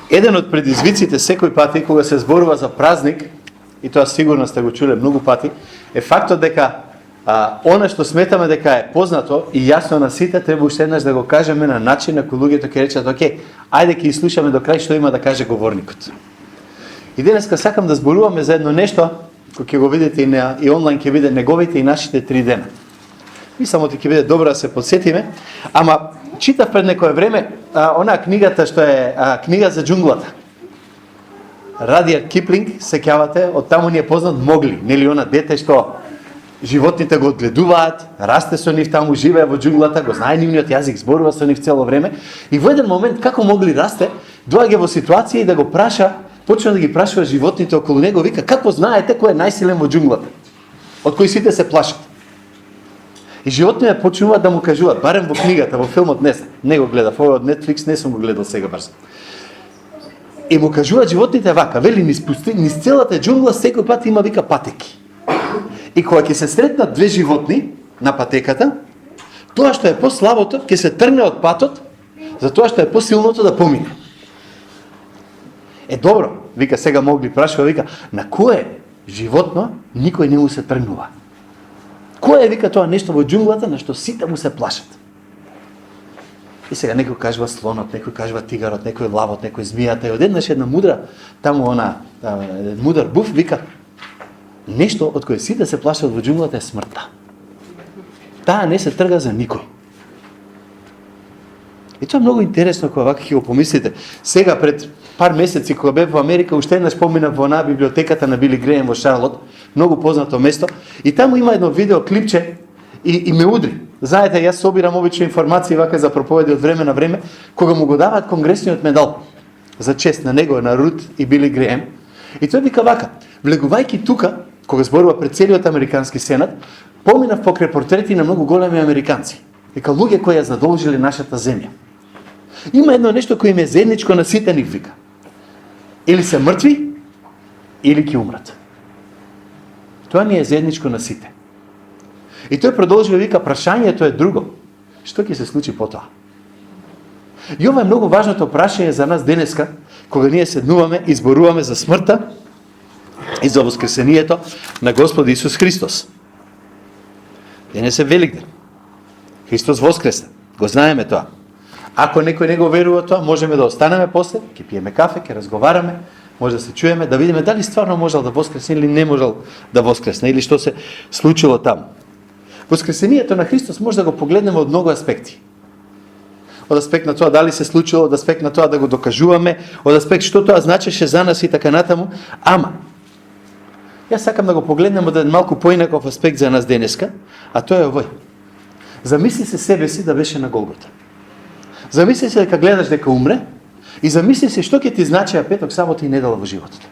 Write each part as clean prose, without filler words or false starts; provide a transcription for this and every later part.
Еден од предизвиците секој пати кога се зборува за празник, и тоа сигурно сте го чуле многу пати, е фактот дека она што сметаме дека е познато и јасно на сите, треба уште еднаш да го кажеме на начин на кој луѓето ќе речат: "Океј, ајде ќе слушаме до крај што има да каже говорникот." И денеска сакам да зборуваме за едно нешто кој ќе го видите и онлайн, ќе биде неговите и нашите 3 дена. Мислам дека ќе биде добро да се подсетиме, ама читав пред некое време онаа книгата што е книга за џунглата. Радијард Киплинг, сеќавате, од таму ни е познат Могли, нели она дете што животните го одгледуваат, расте со нив таму, живее во џунглата, го знае нивниот јазик, зборува со нив цело време, и во еден момент како Могли расте, доаѓа во ситуација и да го праша, почна да ги прашува животните околу него, вика: "Како знаете кој е најсилен во џунглата? Од кој сите се плашат?" И животните почнуваат да му кажуваат, барем во книгата, во филмот не го гледав, овој од Netflix не сум го гледал сега брзо. И му кажуваат животните вака, вели: низ целата џунгла секој пат има, вика, патеки. И кога ќе се сретнат две животни на патеката, тоа што е послабото ќе се тргне од патот, за тоа што е посилното да помине. Добро, вика, сега Могли прашува, вика: "На кое животно никој не му се тргнува? Кое е, вика, тоа нешто во џунглата на што сите му се плашат?" И сега некој кажува слонот, некој кажува тигарот, некој лавот, некој змијата, и одеднаш една мудра, таму мудар буф вика: "Нешто од кое сите се плашат во џунглата е смртта. Таа не се трга за никој." И тоа е многу интересно кога вака ќе го помислите. Сега пред пар месеци кога бев во Америка, уште еднаш поминав во онаа библиотеката на Били Греем во Шарлот, многу познато место, и таму има едно видео клипче и ме удри. Знаете, јас собирам обично информации вака за проповеди од време на време, кога му го даваат конгресниот медал за чест на него, на Рут и Били Греем. И тој вика вака: "Влегувајќи тука, кога зборува пред целиот американски сенат, поминав покрај портрети на многу големи американци. Вика, луѓе кои ја задолжили нашата земја. Има едно нешто кој им е заедничко на сите нив, вика. Или се мртви, или ќе умрат. Тоа ни е заедничко на сите." И тој продолжува, вика: "Прашањето е друго. Што ќе се случи потоа?" И ова е многу важното прашање за нас денеска, кога ние седнуваме и зборуваме за смртта и за воскресението на Господ Исус Христос. Денес е Великден. Христос воскресна. Го знаеме тоа. Ако некој не го верува тоа, можеме да останеме после, ќе пиеме кафе, ќе разговараме, може да се чуеме, да видиме дали стварно можел да воскресне или не можел да воскресне, или што се случило таму. Воскресението на Христос може да го погледнеме од многу аспекти. Од аспект на тоа дали се случило, од аспект на тоа да го докажуваме, од аспект што тоа значеше за нас и така натаму, ама јас сакам да го погледнем од еден малку поинаков аспект за нас денеска, а тоа е овој. Замисли се себе си да беше на Голгота. Замисли се дека гледаш дека умре и замисли се што ќе ти значи петок, сабота и недела во животот.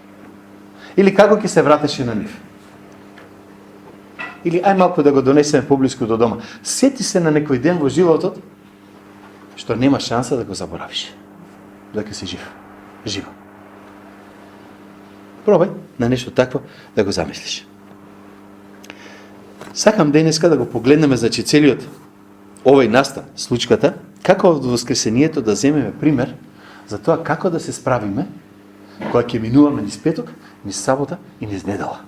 Или како ќе се вратеше на нив. Или ај малку да го донесеме поблиску до дома. Сети се на некој ден во животот што нема шанса да го заборавиш. Додека си жив. Живо. Пробај на нешто такво да го замислиш. Сакам денеска да го погледнеме, значи, целиот овој настан, случката, како од воскресението да земеме пример за тоа како да се справиме кога ќе минуваме низ петок, низ сабота и низ недела.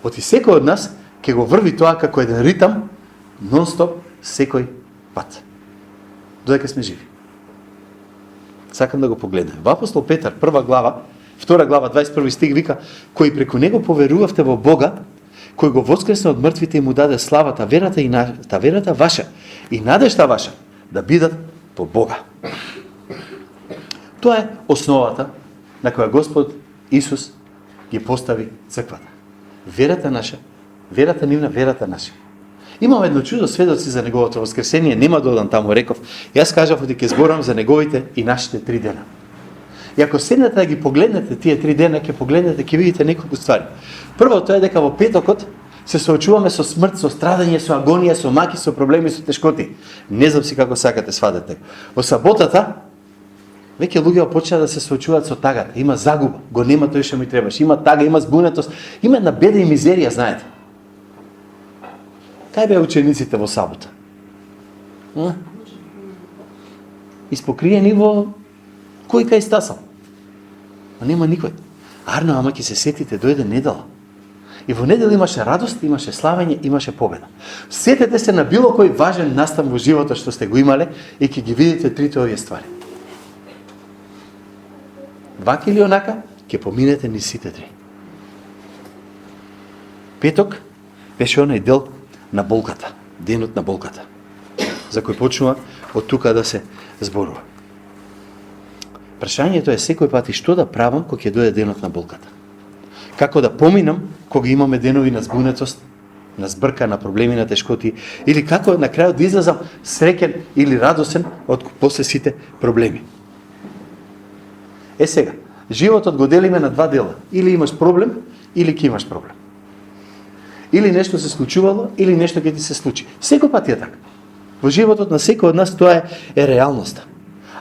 Оти секој од нас ќе го врви тоа како еден ритам, нон-стоп, секој пат. Додека сме живи. Сакам да го погледнем. Во Апостол Петар, 2 глава, 21 стих вика: "Кои преку него поверувавте во Бога, кој го воскресна од мртвите и му даде славата, верата ваша и надежта ваша да бидат во Бога." Тоа е основата на која Господ Исус ги постави црквата. Верата наша, верата нивна, верата наша. Имам едно чудо сведоци за неговото воскресение, нема да одам таму, реков. Јас кажав дека ќе зборам за неговите и нашите 3 дена. И ако седнете да ги погледнете тие 3 дена, ќе погледнете, ќе видите неколку ствари. Првото е дека во петокот се соочуваме со смрт, со страдање, со агонија, со маки, со проблеми, со тешкоти. Не знам си како сакате свадете. Во саботата веќе луѓе почнаа да се соочуваат со тагата. Има загуба, го нема тој што ми требаше. Има тага, има збунетост, има една беда и мизерија, знаете. Кај беа учениците во сабота? Испокриени во Кој кај стасал? А нема никој. Арно, ама ќе се сетите, дојде недела. И во недела имаше радост, имаше славење, имаше победа. Сетете се на било кој важен настан во животот што сте го имале и ќе ги видите трите овие ствари. Вака или онака, ќе поминете ни сите три. Петок беше онај дел на болката, денот на болката, за кој почнува од тука да се зборува. Прашањето е секој пат и што да правам кога ќе дојде денот на болката. Како да поминам кога имаме денови на збунетост, на збрка, на проблеми, на тешкоти, или како на крајот да излезам среќен или радосен од после сите проблеми. Сега, животот го делиме на два дела. Или имаш проблем, или ќе имаш проблем. Или нешто се случувало, или нешто ќе ти се случи. Секој пат е така. Во животот на секој од нас тоа е реалноста.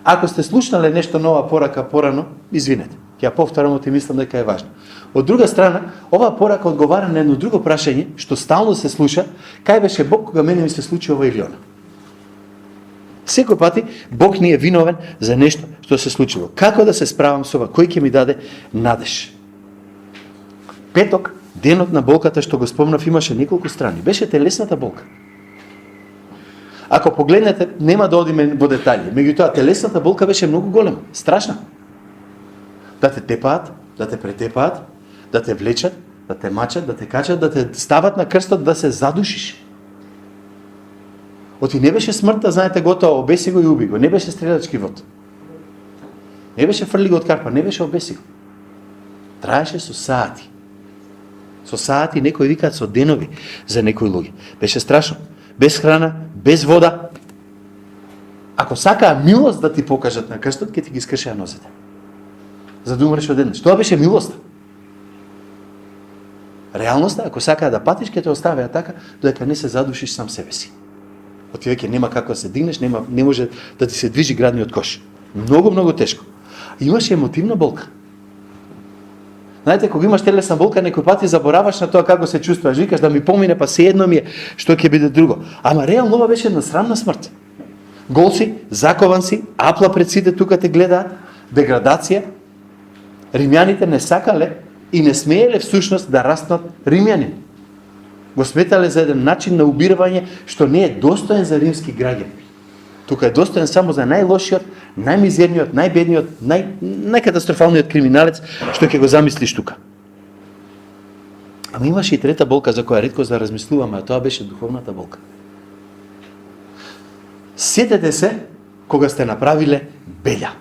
Ако сте слушнале нешто нова порака порано, извинете. Ќе ја повторам, и мислам дека е важно. Од друга страна, оваа порака одговара на едно друго прашање, што стално се слуша, кај беше Бог кога мене ми се случи ова или она. Секој пати Бог ни е виновен за нешто што се случило. Како да се справам со ова? Кој ќе ми даде надеж? Петок, денот на болката што го спомнав, имаше неколку страни. Беше телесната болка. Ако погледнете, нема да одиме во детали. Меѓутоа, телесната болка беше многу голема, страшна. Да те тепаат, да те претепаат, да те влечат, да те мачат, да те качат, да те стават на крстот, да се задушиш. Оти не беше смртта, знаете, готово, обеси го и уби го. Не беше стрелачки вод. Не беше фрли го од карпа, не беше обеси го. Траеше со сати. Со сати, некои викаат со денови за некои луѓе. Беше страшно. Без храна, без вода. Ако сакаа милост да ти покажат на крстот, ќе ти ги скршеа нозете. За да умреш одеднаш. Тоа беше милоста. Реалноста, ако сакаа да патиш, ќе те оставеа така, додека не се задушиш сам себе си. Оти веќе нема како да се дигнеш, не може да ти се движи градниот кош. Многу, многу тешко. Имаше емотивна болка. Знаете, кога имаш телесна болка, некој пати забораваш на тоа како се чувствуваш. Викаш да ми помине, па се едно ми е, што ќе биде друго. Ама реално ова беше една срамна смрт. Гол си, закован си, апла пред сите тука те гледаат, деградација. Римјаните не сакале и не смееле всушност да растнат римјани. Го сметале за еден начин на убирвање што не е достоен за римски граѓани. Тука е достоен само за најлошиот, најмизерниот, најбедниот, најкатастрофалниот криминалец што ќе го замислиш тука. Ама имаше и трета болка за која ретко да размислуваме, а тоа беше духовната болка. Сетете се кога сте направиле белја.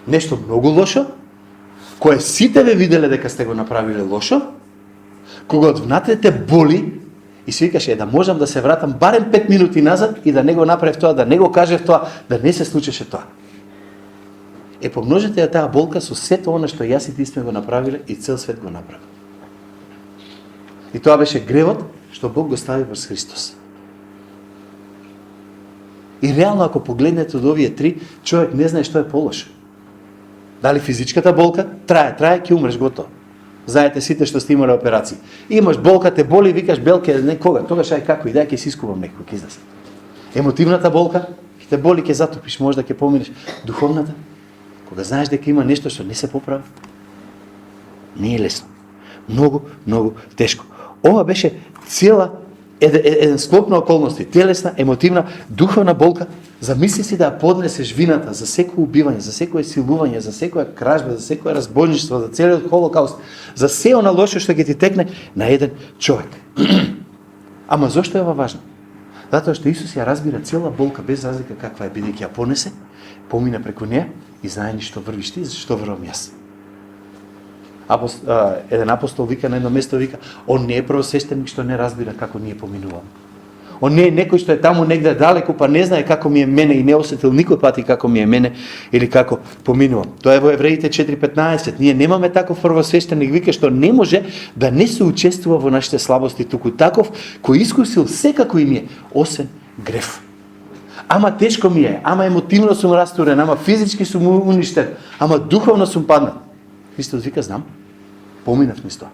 Нешто многу лошо, кое сите ве виделе дека сте го направиле лошо, кога одвнатре те боли и си викаш, да можам да се вратам барем 5 минути назад и да не го направив тоа, да не го кажев тоа, да не се случеше тоа. Помножете ја таа болка со сето она што јас и ти сме го направиле и цел свет го направи. И тоа беше гревот што Бог го стави врз Христос. И реално ако погледнете од овие три, човек не знае што е полошо. Дали физичката болка, трае, ќе умреш готово. Знаете сите што сте имале операции. Имаш болка, те боли, викаш белке, некога, тогаш ај како и дај ќе си искувам некој ќе излезе. Емотивната болка, ќе те боли, ќе затопиш, може да ќе поминеш. Духовната, кога знаеш дека има нешто што не се поправи, не е лесно. Многу, многу тешко. Ова беше цела еден склоп на околности, телесна, емотивна, духовна болка. Замисли си да ја поднесеш вината за секој убивање, за секое силување, за секоја кражба, за секое разбойништво, за целиот холокауст, за се она лошо што ќе ти текне на еден човек. Ама зошто е ова важно? Затоа што Исус ја разбира цела болка без разлика каква е, бидејќи ја понесе, помина преку неа и знае ни што врвиш ти, што врвам јас. Еден апостол вика на едно место, вика, он не е првосвещеник што не разбира како ние поминуваме. Он не е некој што е таму негде далеку, па не знае како ми е мене и не осетил никој пати како ми е мене или како поминувам. Тоа е во Евреите 4:15. Ние немаме таков првосвещеник, вика, што не може да не се учествува во нашите слабости, туку таков кој искусил секако и ние, освен грев. Ама тешко ми е, ама емотивно сум растурен, ама физички сум уништен, ама духовно сум паднат. Христос вика, знам, поминав низ тоа.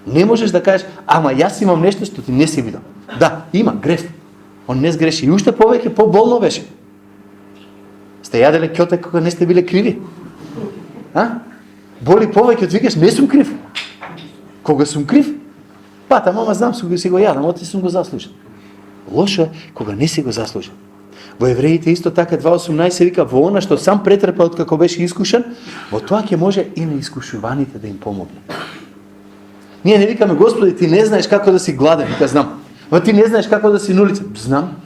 Не можеш да кажеш, ама јас имам нешто што ти не си видел. Да, има греф. Он не сгреши. И уште повеќе, поболно беше. Сте јаделе ќотек кога не сте биле криви? Боли повеќе од викаш, не сум крив. Кога сум крив, пата, мама, знам, си го јадам, оти сум го заслужил. Лошо е кога не си го заслужил. Во Евреите исто така 2.18 вика, во она што сам претрпа од како беше искушен, во тоа ќе може и на искушуваните да им помогне. Ние не викаме, Господи, ти не знаеш како да си гладен, вика, знам. Ама ти не знаеш како да си на улица, знам.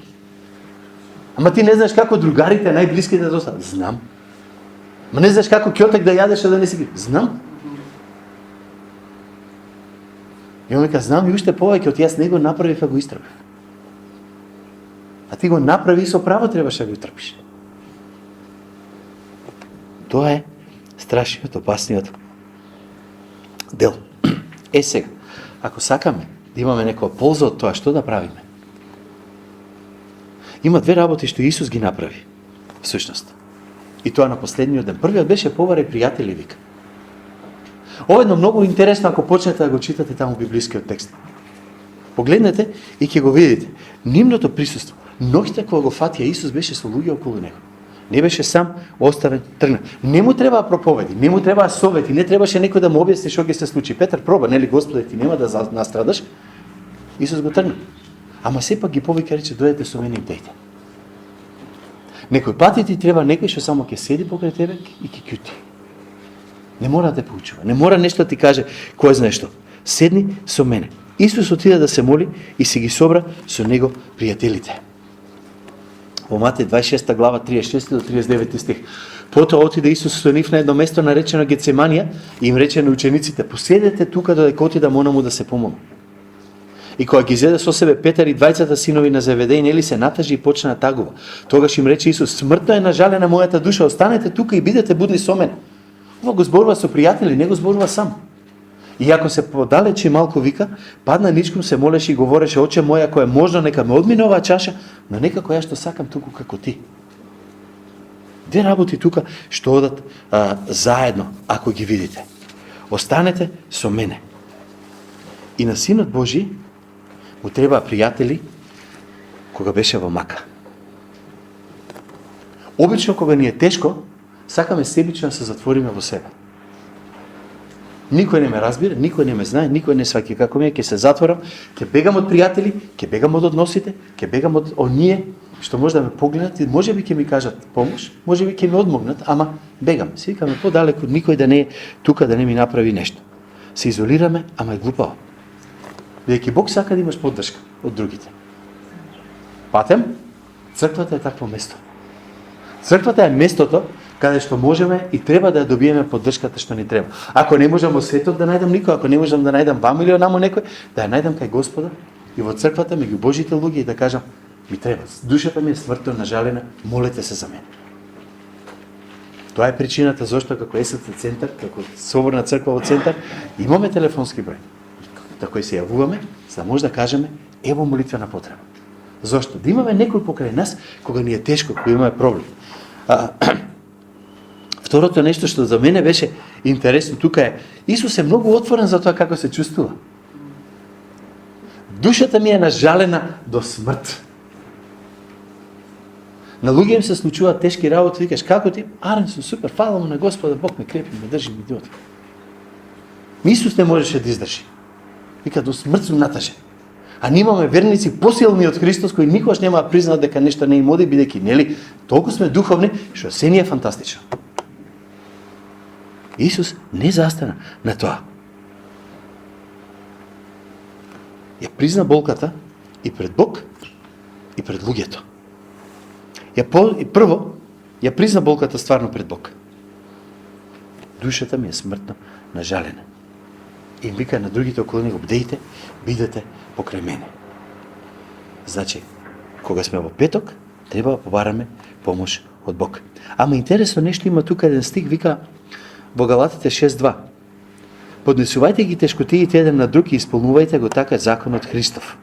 Ама ти не знаеш како другарите најблиските да доста, знам. Ама не знаеш како ќотек да јадеш да не си, знам. И он вика, знам и уште повеќе од јас не го направив, а го истрпев. А ти го направи и со право требаше да го трпиш. Тоа е страшниот, опасниот дел. Сега, ако сакаме да имаме некоја полза од тоа, што да правиме? Има две работи што Исус ги направи, всушност. И тоа на последниот ден. Првиот беше поварај пријатели, вика. Ова е многу интересно ако почнете да го читате таму библискиот текст. Погледнете и ќе го видите. Нивното присуство. Ноќта кога го фатија Исус беше со луѓе околу него. Не беше сам, оставен, тргна. Не му треба проповеди, не му треба совети, не требаше некој да му објасни што ќе се случи. Петар проба, нели, Господе, ти нема да настрадаш. Исус го тргна. Ама сепак ги повика, рече, дојдете со мене и бдејте. Некој пати ти треба некој што само ќе седи покрај тебе и ќе ќути. Не мора да те поучува, не мора нешто да ти каже кој знае што. Седни со мене. Исус отиде да се моли и си ги собра со него пријателите. Во Матеј 26 глава 36 до 39 стих. Потоа отиде Исус со нив на едно место наречено Гецеманија и им рече на учениците: поседете тука додека отидам онаму да се помолам. И кога ги зеде со себе Петар и двајцата синови на Зеведеј, нели се натажи и почна да тагува. Тогаш им рече Исус: смртно е нажалена мојата душа, останете тука и бидете будни со мене. Ова го зборува со пријатели, не го зборува сам. И ако се подалечи малку, вика, падна ничком, се молеше и говореше: Оче мој, ако е можно, нека ме одмине оваа чаша, но некако ја што сакам туку како ти. Две работи тука што одат заедно, ако ги видите. Останете со мене. И на Синот Божи му треба пријатели кога беше во мака. Обично кога ни е тешко, сакаме себично да се затвориме во себе. Никој не ме разбира, никој не ме знае, никој не сваќа како ми е, ќе се затворам, ќе бегам од пријатели, ќе бегам од односите, ќе бегам од оние што може да ме погледнат и можеби ќе ми кажат помош, можеби ќе ми одмогнат, ама бегам. Се викаме подалеку, никој да не е тука, да не ми направи нешто. Се изолираме, ама е глупаво. Бидејќи Бог сака да имаш поддршка од другите. Патем, црквата е такво место. Црквата е местото каде што можеме и треба да ја добиеме поддршката што ни треба. Ако не можам во светот да најдам никој, ако не можам да најдам вам или онамо некој, да ја најдам кај Господа и во црквата меѓу Божите луѓе и да кажам: ми треба, душата ми е смртно нажалена, молете се за мене. Тоа е причината зашто како СЦ центар, како Соборна црква во центар, имаме телефонски број. На кој се јавуваме, за да може да кажеме: ево молитвена потреба. Зошто? Да имаме некој покрај нас кога ни е тешко, кога имаме проблем. Второто нешто што за мене беше интересно тука е, Исус е многу отворен за тоа како се чувствува. Душата ми е нажалена до смрт. На луѓе им се случуваат тешки работи, викаш: како ти? Арен сум супер, фала му на Господа, Бог ме крепи, ме држи, ме идиот. Исус не можеше да издржи. Вика: до смрт сум натажен. А ние имаме верници посилни од Христос, кои никогаш нема да признаат дека нешто не им оди, бидејќи нели толку сме духовни што се ни е фантастично. Исус не застана на тоа. Ја призна болката и пред Бог и пред луѓето. Прво, ја призна болката стварно пред Бог. Душата ми е смртно нажалена. И вика на другите околу него: бдејте, бидете покрај мене. Значи, кога сме во петок, треба да побараме помош од Бог. Ама интересно нешто има тука, еден стих вика во Галатите 6.2. Поднесувајте ги тешкотиите еден на друг и исполнувајте го така законот Христов.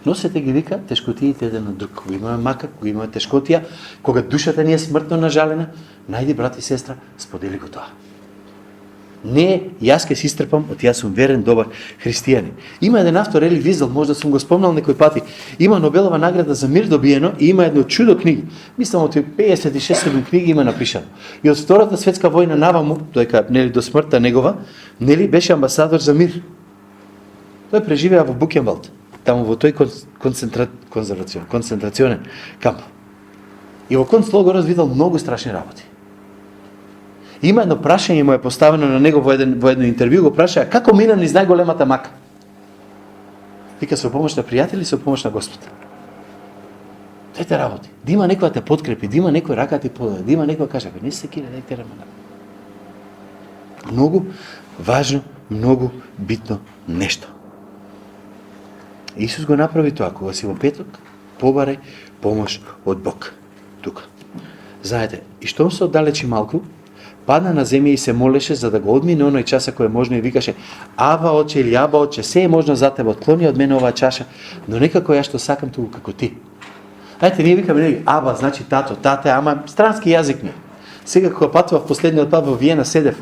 Носете ги, вика, тешкотиите еден на друг. Кога имаме мака, кога имаме тешкотија, кога душата ни е смртно нажалена, најди, брат и сестра, сподели го тоа. Не, јас ке си истрпам, од јас сум верен, добар христијанин. Има еден автор, Ели Визел, можда сум го спомнал некој пати, има Нобелова награда за мир добиено и има едно чудо книги. Мислам, од 56 книги има напишано. И од Втората светска војна наваму, доека нели до смртта негова, нели беше амбасадор за мир. Тој преживеа во Букенвалд, таму во тој концентрационен камп. И во концлагерот видел многу страшни работи. Има едно прашање му е поставено на него во едно интервју, го прашаа како мина низ најголемата мака. Вика со помош на пријатели, со помош на Господ. Двете работи. Да има некој да те подкрепи, да има некој рака ти подаде, да има некој каже, не се кире, дај тераме на. Многу важно, многу битно нешто. Исус го направи тоа, кога си во петок, побарај помош од Бог. Тука. Знаете, и штом се оддалечи малку, падна на земја и се молеше за да го одмине оној часа кој е можно и викаше: Аба оче или Аба оче, се е можно за тебе, отклони од мене оваа чаша, но не како ја што сакам, туку како ти. Знаете, ние викаме нели Аба, значи тато, тате, ама странски јазик ми. Сега кога патував последниот пат во Виена, седев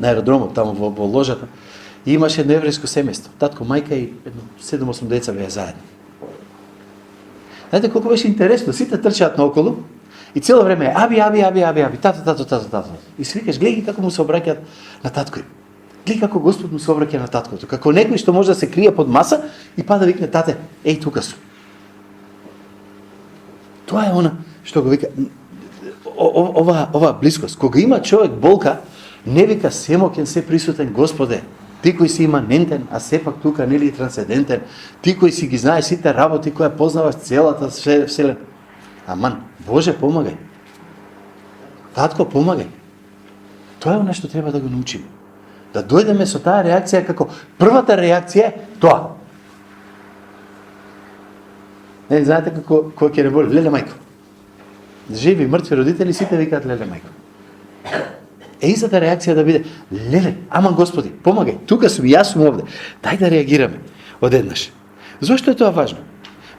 на аеродромот таму во ложата и имаше едно еврејско семејство. Татко, мајка и 7-8 деца беа заедно. Знаете колку беше интересно, сите трчаат наоколу и цело време е аби, тато. И си викаш, гледај како му се обраќаат на татко им. Гледај како Господ му се обраќа на таткото. Како некој што може да се крие под маса и па да викне: тате, еј тука сум. Тоа е она што го вика ова блискост. Кога има човек болка, не вика семоќен, се присутен Господе. Ти кој си иманентен, а сепак тука нели трансцендентен, ти кој си ги знаеш сите работи, која познаваш целата вселена. Аман, Боже, помагај. Татко, помагај. Тоа е она што треба да го научиме. Да дојдеме со таа реакција како првата реакција е тоа. Не знаете како кој ќе не боли, леле мајко. Живи, мртви родители сите викаат леле мајко. Истата реакција да биде: леле, аман Господи, помагај, тука сум, јас сум овде. Дај да реагираме одеднаш. Зошто е тоа важно?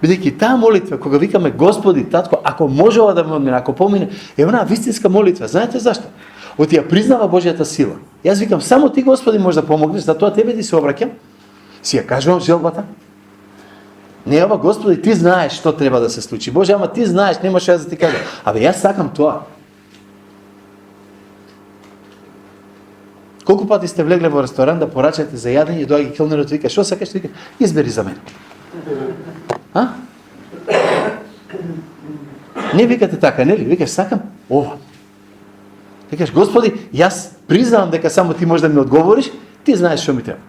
Бидејќи таа молитва, кога викаме Господи, татко, ако може ова да ме одмине, ако помине, е онаа вистинска молитва. Знаете зашто? Од ја признава Божјата сила. Јас викам, само ти Господи може да помогнеш, затоа тебе ти се обраќам. Си ја кажувам желбата. Не, ова Господи, ти знаеш што треба да се случи. Боже, ама ти знаеш, немаш јас да ти кажам. Абе, јас сакам тоа. Колку пати сте влегле во ресторан да порачате за јадење и доаѓа келнерот и вика: што сакаш? Вика: избери за мене. А? Не викате така, нели? Викаш: сакам ова. Викаш: Господи, јас признавам дека само ти можеш да ми одговориш, ти знаеш што ми треба.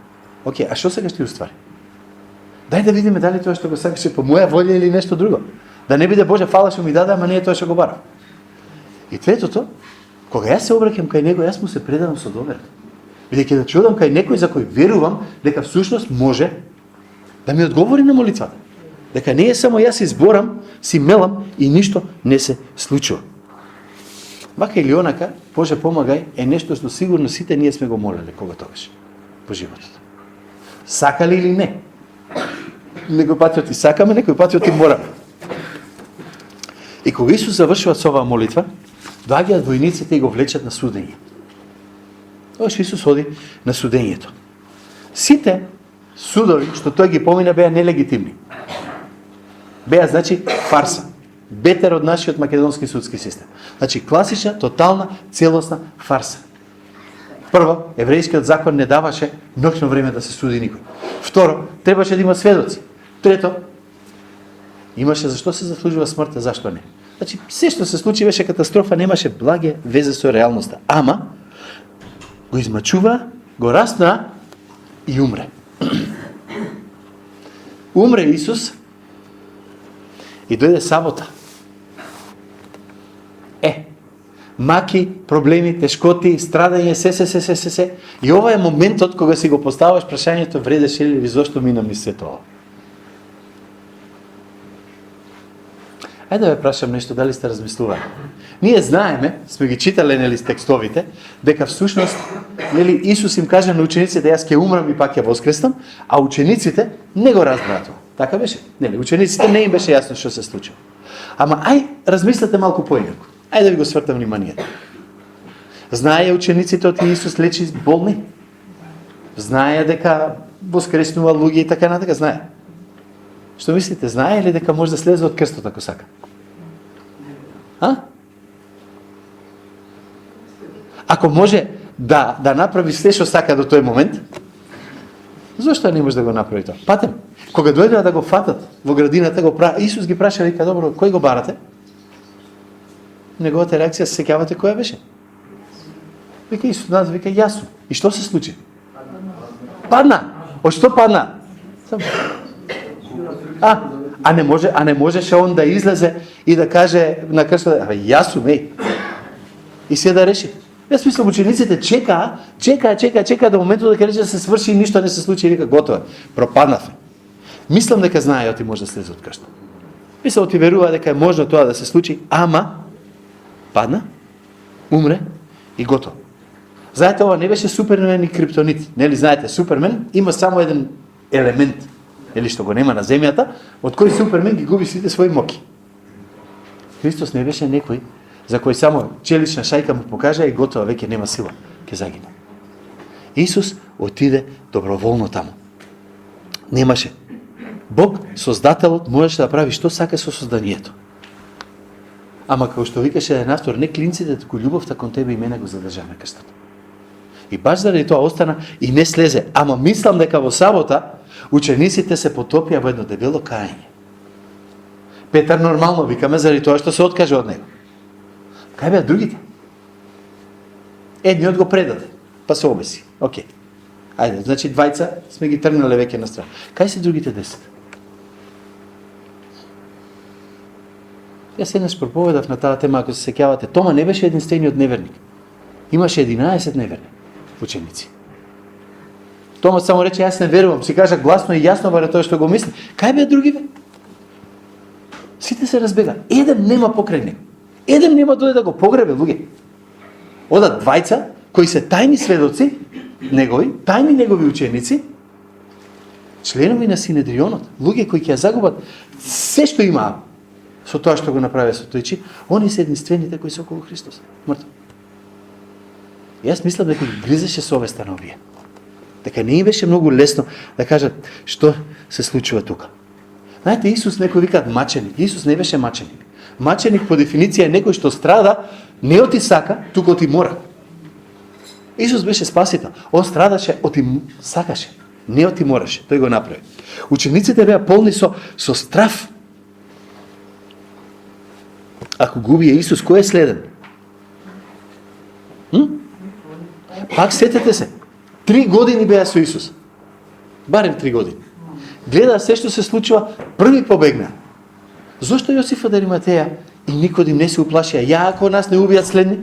Океј, а што сакаш ти уствари? Дај да видиме дали тоа што го сакаш е по моја волја или нешто друго. Да не биде: Боже, фала што ми даде, ама не е тоа што го барам. И третото, кога јас се обраќам кај него, јас му се предавам со доверба. Бидејќи да чудам кај некој за кој верувам дека всушност може да ми одговори на молитвата. Дека не е само јас изборам, си мелам и ништо не се случува. Вака или онака, Боже помагај, е нешто што сигурно сите ние сме го молеле кога тогаш по животот. Сакали или не? Некој патриоти сакаме, некој патриоти мораме. И кога Исус завршува со оваа молитва, доаѓаат војниците и го влечат на судење. Тогаш Исус оди на судењето. Сите судови што тој ги помина беа нелегитимни. Беа, значи, фарса. Бетер од нашиот македонски судски систем. Значи, класична, тотална, целосна фарса. Прво, еврејскиот закон не даваше ноќно време да се суди никој. Второ, требаше да има сведоци. Трето, имаше зашто се заслужува смртта, зашто не. Значи, се што се случи беше катастрофа, немаше благе везе со реалноста. Ама, го измачува, го расна и умре. Умре Исус и дојде сабота. Маки, проблеми, тешкоти, страдање, се. И ова е моментот кога си го поставаш прашањето: вредеше ли зошто мина ми се тоа? Ајде да ве прашам нешто, дали сте размислували? Ние знаеме, сме ги читале нели текстовите, дека всушност нели Исус им каже на учениците: јас ќе умрам и пак ќе воскреснам, а учениците не го разбраат. Така беше? Нели учениците не им беше јасно што се случува. Ама ај размислете малку поинаку. Ајде да ви го свртам вниманието. Знае учениците од Исус лечи болни. Знае дека воскреснува луѓе и така натака, знае. Што мислите, знае ли дека може да слезе од крстот ако сака? Ако може да направи се што сака до тој момент, зошто не може да го направи тоа? Патем, кога дојдоа да го фатат во градината, Исус ги праша, вика, добро, кој го барате? Неговата реакција, се сеќавате која беше? Вика Исус, вика, јас сум. И што се случи? Падна. Од што падна? А не можеше он да излезе и да каже на крстот, јас сум, и се да реши. Јас мислам, учениците чека до моментот дека рече да се сврши и ништо не се случи и вика, готово, пропаднавме. Мислам дека знае оти може да слезе од крстот. Мислам, оти верува дека е можно тоа да се случи, ама падна, умре и готово. Знаете, ова не беше Супермен и Криптонит. Нели знаете, Супермен има само еден елемент, или што го нема на земјата, од кој Супермен ги губи сите своји моки. Христос не беше некој за кој само челична шајка му покажа и готово, веќе нема сила, ќе загине. Исус отиде доброволно таму. Немаше. Бог, Создателот, можеше да прави што сака со созданието. Ама како што викаше еден автор, не клинците, туку љубовта кон тебе и мене го задржа на крстот. И баш заради тоа остана и не слезе. Ама мислам дека во сабота учениците се потопија во едно дебело кајање. Петар нормално викаме заради тоа што се откаже од него. Кај беа другите? Едниот го предаде, па се обеси. Океј. Ајде, значи двајца сме ги тргнале веќе на страна. Кај се другите 10? Јас еднаш проповедав на таа тема, ако се сеќавате. Тома не беше единствениот неверник. Имаше 11 неверни ученици. Тома само рече, јас не верувам. Си кажа гласно и јасно баре тоа што го мисли. Кај беа другиве? Сите се разбега. Еден нема покрај него. Еден нема дојде да го погребе, луѓе. Одат двајца, кои се тајни сведоци, негови, тајни негови ученици, членови на Синедрионот, луѓе кои ќе ја загубат се што имаа со тоа што го направи Светојчи, они се единствените кои се околу Христос. Мртво. Јас мислам дека ги гризеше совеста на овие. Дека не им беше многу лесно да кажат што се случува тука. Знаете, Исус некој викаат маченик. Исус не беше маченик. Маченик по дефиниција е некој што страда, не оти сака, туку оти мора. Исус беше спасител. Он страдаше, оти сакаше. Не оти мораше. Тој го направи. Учениците беа полни со страв. Ако губи Исус, кој е следен? Пак сетете се. 3 години беа со Исус. Барем 3 години. Гледа се што се случува, први побегна. Зошто Јосиф од Ариматеја и Никодим не се уплашија? Ја ако нас не убијат следни?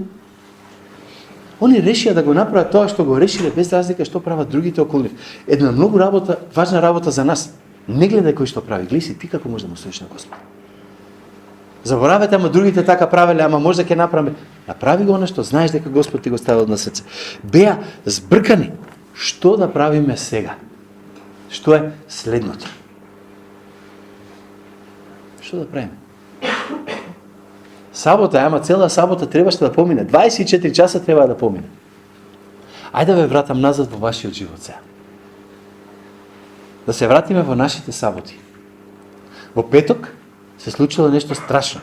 Они решија да го направат тоа што го решиле без разлика што прават другите околу нив. Една многу важна работа за нас. Не гледај кој што прави, гледај си ти како може да му стоиш на Господ. Заборавете, ама другите така правеле, ама може да ќе направиме. Направи го она што знаеш дека Господ ти го ставил на срце. Беа збркани. Што да правиме сега? Што е следното? Што да правиме? Сабота, ама цела сабота требаше да помине. 24 часа треба да помине. Ајде да ве вратам назад во вашиот живот сега. Да се вратиме во нашите саботи. Во петок се случило нешто страшно.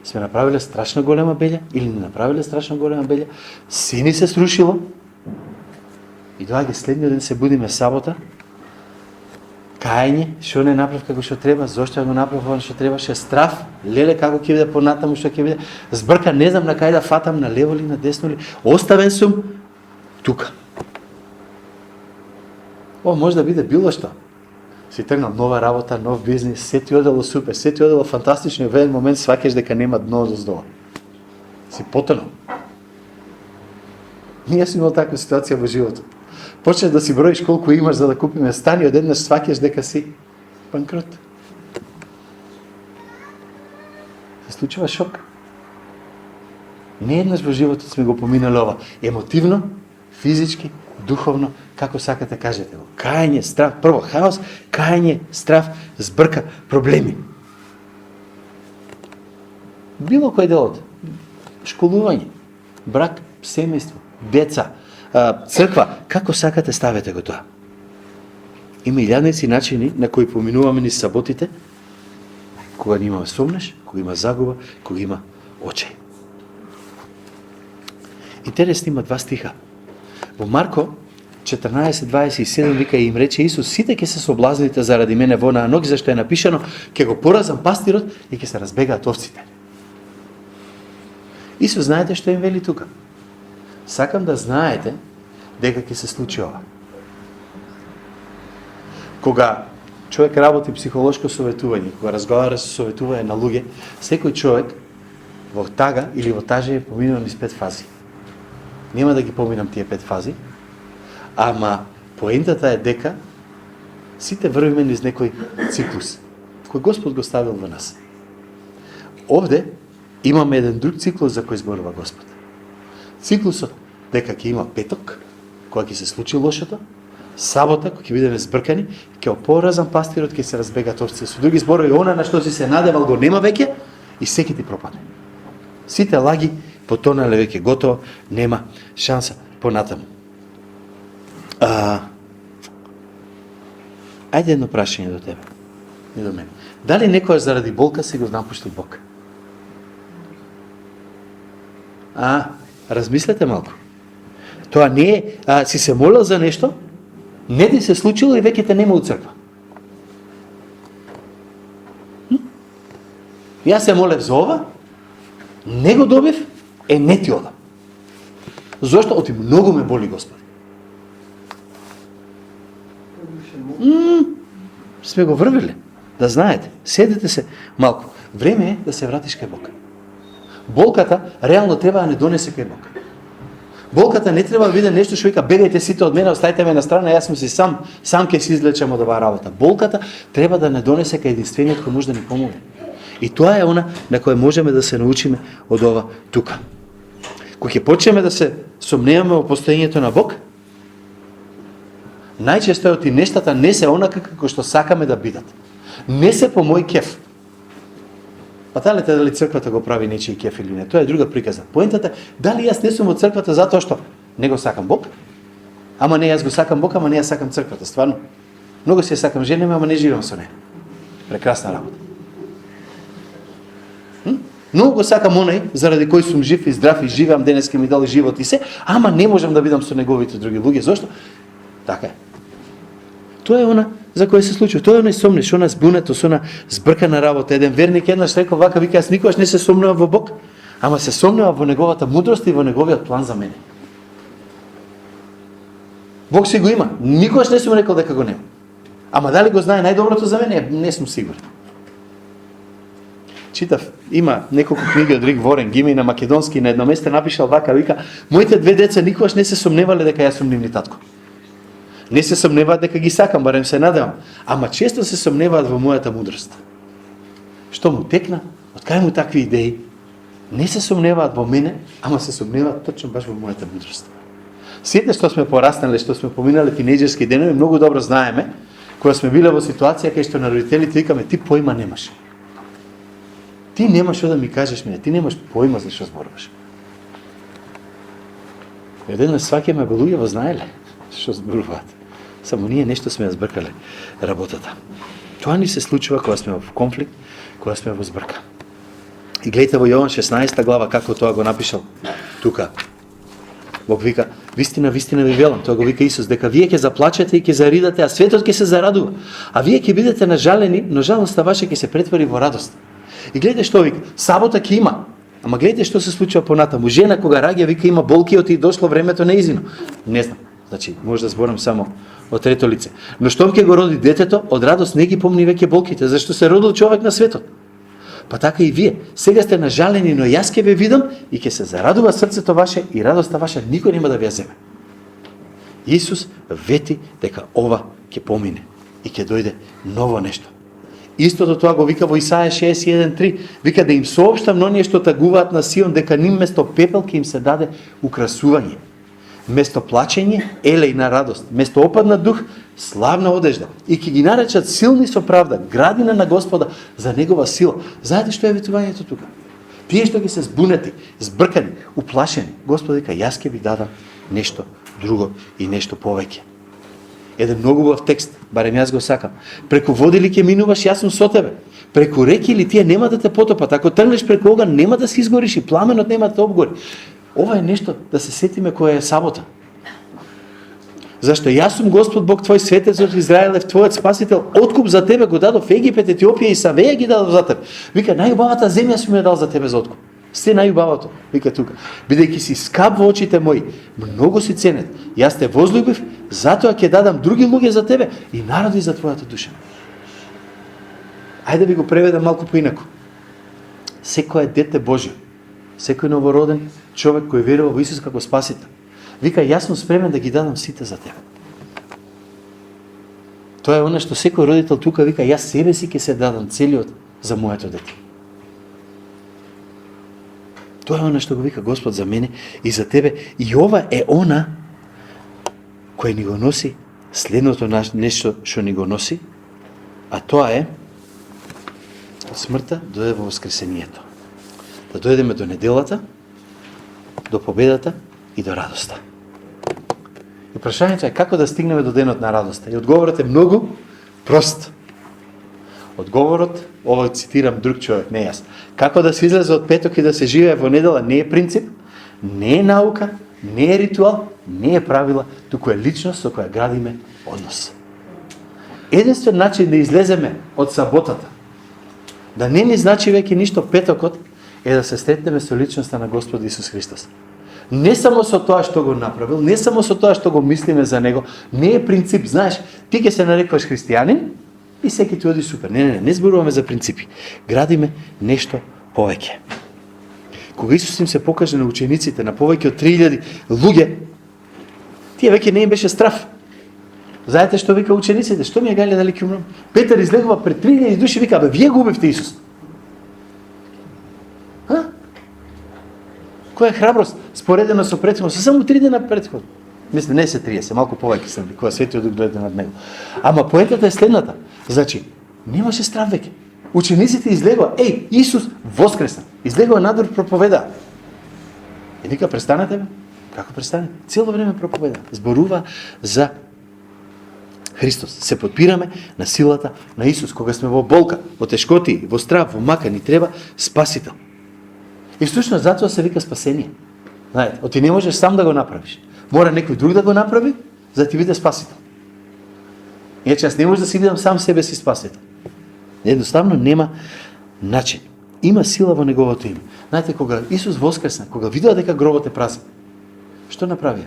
Сме направиле страшно голема белја или не направиле страшно голема белја. Се ни се срушило. И доаѓа следниот ден, се будиме сабота. Кајање, што не направив како што треба, зошто го направив оно што требаше, страв, леле како ќе биде понатаму, што ќе биде, збрка, не знам на кај да фатам, на лево ли, на десно ли, оставен сум тука. Ова може да биде било што. Си тргнал нова работа, нов бизнис, се ти одело супер, се ти одело фантастично и во еден момент сваќаш дека нема дно доздола. Си потонал. Ние си имал таква ситуација во животот. Почнеш да си броиш колку имаш за да купиме стан и одеднаш сваќаш дека си банкрот. Се случува шок. Не еднаш во животот сме го поминали ова. Емотивно, физички, духовно, како сакате кажете го. Кајање, страв, прво хаос, кајање, страв, збрка, проблеми. Било кој дел од школување, брак, семејство, деца, црква, како сакате ставете го тоа. Има илјадници начини на кои поминуваме ни саботите, кога ни имаме сомнеш, кога има загуба, кога има очај. Интересни има два стиха. Во Марко 14:27 вика им рече Исус: сите ќе се соблазните заради мене во онаа ноќ, зашто е напишано: ќе го поразам пастирот и ќе се разбегаат овците. Исус, знаете што им вели тука? Сакам да знаете дека ќе се случи ова. Кога човек работи психолошко советување, кога разговара со советување на луѓе, секој човек во тага или во таже поминува низ 5 фази. Нема да ги поминам тие 5 фази, ама поентата е дека сите врвиме низ некој циклус, кој Господ го ставил во нас. Овде имаме еден друг циклус за кој зборува Господ. Циклусот дека ќе има петок, кога ќе се случи лошото, сабота, кога ќе бидеме збркани, ќе опоразам пастирот, ќе се разбегаат овците. Со други зборови, она на што си се надевал го нема веќе и секи ти пропадне. Сите лаги потонале веќе, готово, нема шанса понатаму. Ајде едно прашање до тебе, не до мене. Дали некојаш заради болка си го напуштил Бог? Размислете малку. Тоа не е, си се молил за нешто, не ти се случило и веќе те нема у црква. Јас се молев за ова, не го добив, не ти одам. Зошто? Оти многу ме боли Господ. Сме го врвили, да знаете. Седете се малку. Време е да се вратиш кај Бог. Болката реално треба да не донесе кај Бог. Болката не треба да биде нешто што вика бегајте сите од мене, оставите ме на страна, јас сум си сам ќе се излечам од оваа работа. Болката треба да не донесе кај единствениот кој може да ни помогне. И тоа е она на кој можеме да се научиме од ова тука. Кога ќе почнеме да се сомневаме во постоењето на Бог, најчесто е нештата не се онака како што сакаме да бидат. Не се по мој кеф. Паталете дали црквата го прави нечиј кеф или не, тоа е друга приказна. Поентата, дали јас не сум од црквата затоа што не го сакам Бог? Ама не, јас го сакам Бог, ама не ја сакам црквата, стварно. Многу се сакам жена, ама не живеам со неја. Прекрасна работа. Многу го сакам онај заради кој сум жив и здрав и живеам, денеска ми дали живот и се, ама не можам да бидам со неговите други луѓе. Зошто? Така е. Тоа е она за кој се случува. Тоа е онај сомнеш, она збунето, со она збркана работа. Еден верник еднаш рекол вака, вика, јас никогаш не се сомневам во Бог, ама се сомневам во неговата мудрост и во неговиот план за мене. Бог си го има. Никогаш не сум рекол дека го нема. Ама дали го знае најдоброто за мене? Не сум сигурен. Читав, има неколку книги од Рик Ворен, ги има и на македонски, на едно место напишал вака, вика, моите две деца никогаш не се сомневале дека јас сум нивни татко. Не се сомневаат дека ги сакам, барем се надевам, ама често се сомневаат во мојата мудрост. Што му текна? Од кај му такви идеи? Не се сомневаат во мене, ама се сомневаат точно баш во мојата мудрост. Сите што сме пораснали, што сме поминале тинејџерски денови, многу добро знаеме, кога сме биле во ситуација кај што на родителите викаме, ти поима немаш. Ти немаш што да ми кажеш мене, ти немаш поима за што зборуваш. Еден сваќаме го луѓе знаеле што зборуваат. Само ние нешто сме ја збркале работата. Тоа ни се случува кога сме во конфликт, кога сме во збрка. И гледате во Јован 16 глава како тоа го напишал тука. Бог вика, вистина, вистина ви велам, тоа го вика Исус, дека вие ќе заплачете и ќе заридате, а светот ќе се зарадува. А вие ќе бидете нажалени, но жалоста ваша ќе се претвори во радост. И гледате што вика, сабота ќе има. Ама гледате што се случува понатаму. Жена кога раѓа вика има болки, оти дошло времето неизино. Не знам. Значи, може да зборам само од трето лице. Но штом ќе го роди детето, од радост не ги помни веќе болките, зашто се родил човек на светот. Па така и вие. Сега сте нажалени, но јас ќе ве видам и ќе се зарадува срцето ваше и радоста ваша никој нема да ви ја земе. Исус вети дека ова ќе помине и ќе дојде ново нешто. Истото тоа го вика во Исаја 61:3, вика да им соопштам на оние што тагуваат на Сион дека ним место пепел ќе им се даде украсување. Место плачење, елеј на радост, место опаднат дух, славна одежда. И ќе ги наречат силни со правда, градина на Господа за негова сила. Знаете што е ветувањето тука? Тие што ги се збунети, збркани, уплашени, Господ вика, јас ќе ви дадам нешто друго и нешто повеќе. Еден многу убав текст, барем јас го сакам. Преку води ли ќе минуваш, јас сум со тебе. Преку реки ли тие нема да те потопат. Ако тргнеш преку оган, нема да се изгориш и пламенот нема да те обгори. Ова е нешто да се сетиме која е сабота. Зашто јас сум Господ Бог твој, светец од Израелев, твојот спасител, откуп за тебе го дадов Египет, Етиопија и Савеја ги дадов за тебе. Вика, најубавата земја сум ја дал за тебе за откуп. Сте најубавото, вика тука. Бидејќи си скап во очите мои, многу си ценет. Јас те возлюбив, затоа ќе дадам други луѓе за тебе и народи за твојата душа. Ајде да ви го преведам малку поинаку. Секој е дете Божјо, секој новороден човек кој верува во Исус како спасител. Вика, јас сум спремен да ги дадам сите за тебе. Тоа е она што секој родител тука вика, јас себе си ќе се дадам целиот за моето дете. Тоа е она што го вика Господ за мене и за тебе. И ова е она кој ни го носи следното нешто што ни го носи, а тоа е од смртта дојде во воскресението. Да дојдеме до неделата, до победата и до радоста. И прашањето е како да стигнеме до денот на радоста. И одговорот е многу прост. Одговорот, ова цитирам друг човек, не јас. Како да се излезе од петок и да се живее во недела не е принцип, не е наука, не е ритуал, не е правила, туку е личност со која градиме однос. Единствен начин да излеземе од саботата, да не ни значи веќе ништо петокот, е да се сретнеме со личноста на Господ Исус Христос. Не само со тоа што го направил, не само со тоа што го мислиме за него, не е принцип, знаеш, ти ќе се нарекуваш христијанин и секи ти оди супер. Не зборуваме за принципи. Градиме нешто повеќе. Кога Исус им се покаже на учениците, на повеќе од 3000 луѓе, тие веќе не им беше страф. Знаете што вика учениците? Што ми е гале дали ќе умрам? Петар излегува пред 3000 души, вика, бе, вие губивте Исус. Која е храброст? Споредено со претходно, со само 3 дена претходно. Мислам, не се 30, малку повеќе се, кога Светиот Дух дојде над него. Ама поентата е следната. Значи, немаше страв веќе. Учениците излегува, Исус воскресна. Излегува надвор проповеда. И вика, престанете бе? Како престанете? Цело време проповеда. Зборува за Христос. Се подпираме на силата на Исус. Кога сме во болка, во тешкоти, во страв, во мака, ни треба спасител. И всушност затоа се вика спасение. Знаете, ти не можеш сам да го направиш. Мора некој друг да го направи, за да ти биде спасител. Иначе аз не може да си бидам сам себе си спасител. Едноставно нема начин. Има сила во неговото име. Знаете, кога Исус воскресна, кога видела дека гробот е празен, што направи?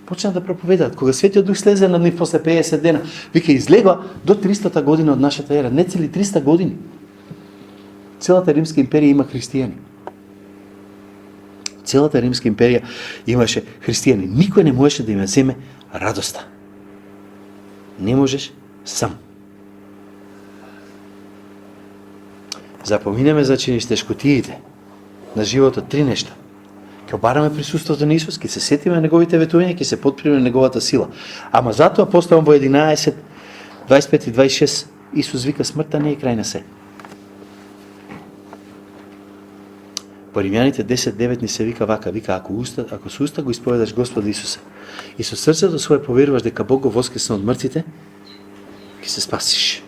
Почна да проповедаат. Кога Светиот Дух слезе над нив после 50 дена, вика, излегла до 300 година од нашата ера, не цели 300 години. Целата Римска империја има христијани. Целата Римска империја имаше христијани. Никој не можеше да им земе радоста. Не можеш сам. Запоминеме за тешкотиите на животот 3 нешта. Ќе обараме присуството на Исус, ќе се сетиме на неговите ветувања, ќе се подприме на неговата сила. Ама затоа поставам во 11, 25 и 26, Исус вика, смртта не е крај на се. По Римјаните 10:9 ни се вика вака, ако со уста го исповедаш Господа Исуса и со срцето свое поверуваш дека Бог го воскресна од мртвите, ќе се спасиш.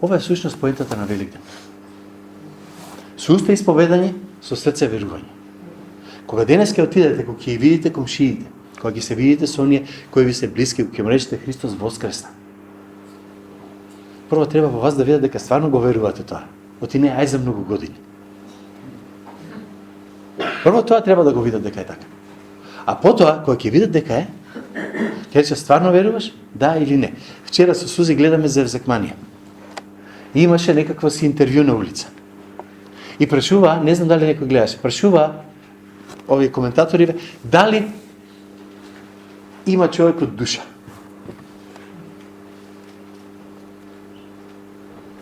Ова е всушност поентата на Великден. Со уста исповедање, со срце верување. Кога денес ќе отидете, кога ќе видите комшиите, кога ќе се видите со оние кои ви се блиски, кога ќе му речете Христос воскресна. Прво треба во вас да видат дека стварно го верувате тоа. Оти не ај за многу години. Прво тоа треба да го видат дека е така. А потоа, кога ќе видат дека е, ќе рече стварно веруваш? Да или не. Вчера со Сузи гледаме за Евзекманија. И имаше некакво си интервју на улица. И прашува, не знам дали некој гледаше, прашува овие коментатори, дали има човекот душа.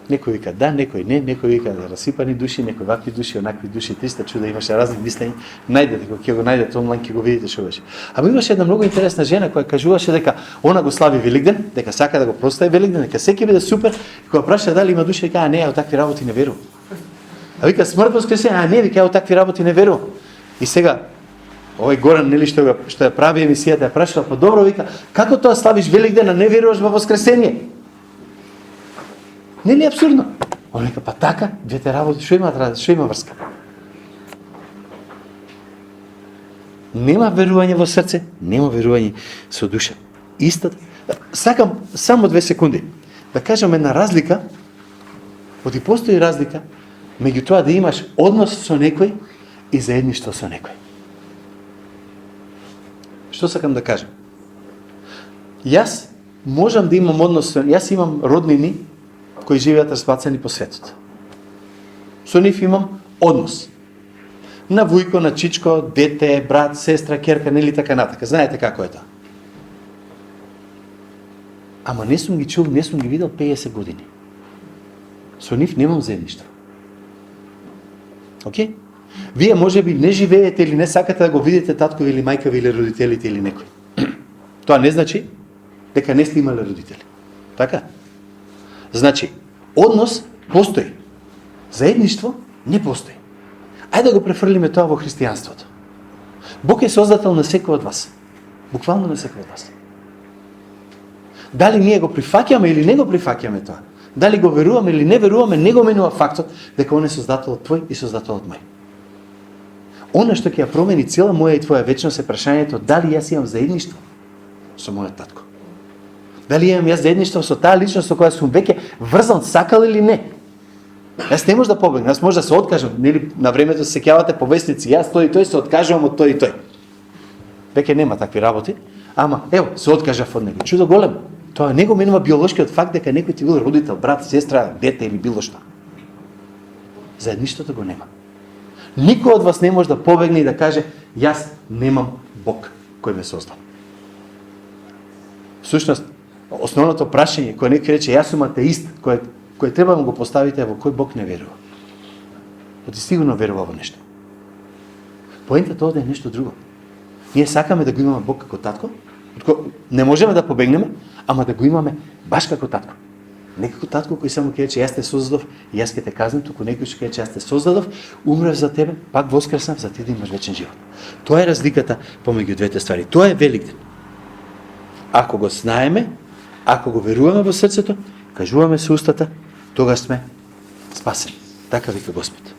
Некој вика да, некој не, некој вика да расипани души, некој вакви души, онакви души, 300 чуда, имаше разни мислења. Најдете го, ќе го најдете онлайн, ќе го видите што беше. Ама имаше една многу интересна жена која кажуваше дека она го слави Великден, дека сака да го прослави Великден, дека секи биде супер, и кога праша дали има душа, вика, не, од такви работи не верувам. А вика смрт воскресение, а не, вика, ја такви работи не верувам. И сега, овој Горан, нели, што ја прави емисијата, ја прашува, па добро, вика, како тоа славиш Великден, а не веруваш во воскресение? Нели апсурдно? Он вика, па така, двете работи, што има врска? Нема верување во срце, нема верување со душа. Истата. Сакам само 2 секунди да кажам една разлика, оти постои разлика меѓу тоа да имаш однос со некој и заедништво со некој. Што сакам да кажам? Јас можам да имам однос со... Јас имам роднини кои живеат разбацани по светот. Со нив имам однос. На вујко, на чичко, дете, брат, сестра, керка, нели така натака. Знаете како е тоа. Ама не сум ги чул, не сум ги видел 50 години. Со нив немам заедништво. Океј? Вие можеби не живеете или не сакате да го видите татко или мајка ви или родителите или некој. Тоа не значи дека не сте имале родители. Така? Значи, однос постои. Заедништво не постои. Ајде да го префрлиме тоа во христијанството. Бог е создател на секој од вас. Буквално на секој од вас. Дали ние го прифаќаме или не го прифаќаме тоа? Дали го веруваме или не веруваме, не го менува фактот дека он е создателот твој и создателот мој. Она што ќе ја промени цела моја и твоја вечност е прашањето дали јас имам заедништво со мојот татко. Дали имам јас заедништво со таа личност со која сум веќе врзан, сакал или не. Јас не може да побегнам, јас може да се откажам, нели на времето се сеќавате повестници, јас тој и тој се откажувам од тој и тој. Веќе нема такви работи, ама ево, се откажав од него. Чудо големо. Тоа не го менува биолошкиот факт дека некој ти бил родител, брат, сестра, дете или било што. Заедништвото го нема. Никој од вас не може да побегне и да каже јас немам Бог кој ме создал. Всушност, основното прашање кое некој рече јас сум атеист, кој треба да го поставите во кој Бог не верува. Оти сигурно верува во нешто. Поентата овде е нешто друго. Ние сакаме да го имаме Бог како татко, не можеме да побегнеме, ама да го имаме баш како татко. Не како татко кој само ќе рече јас те создадов и јас ќе те казнам, туку некој што ќе рече јас те создадов, умрев за тебе, пак воскреснав за ти да имаш вечен живот. Тоа е разликата помеѓу двете ствари. Тоа е Великден. Ако го знаеме, ако го веруваме во срцето, кажуваме со устата, тогаш сме спасени. Така вика Господ.